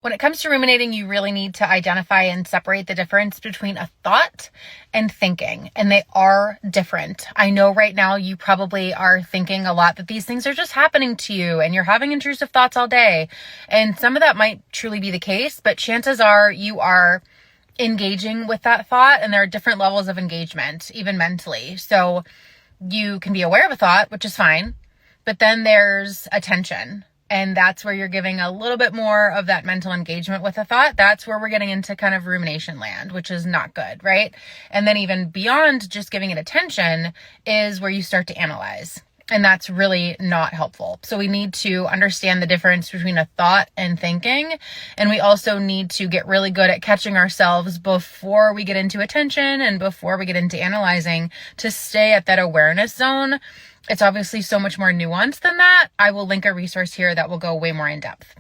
When it comes to ruminating, you really need to identify and separate the difference between a thought and thinking, and they are different. I know right now you probably are thinking a lot that these things are just happening to you and you're having intrusive thoughts all day. And some of that might truly be the case, but chances are you are engaging with that thought, and there are different levels of engagement, even mentally. So you can be aware of a thought, which is fine, but then there's attention. And that's where you're giving a little bit more of that mental engagement with a thought. That's where we're getting into kind of rumination land, which is not good, right? And then even beyond just giving it attention is where you start to analyze. And that's really not helpful. So we need to understand the difference between a thought and thinking. And we also need to get really good at catching ourselves before we get into attention and before we get into analyzing, to stay at that awareness zone. It's obviously so much more nuanced than that. I will link a resource here that will go way more in depth.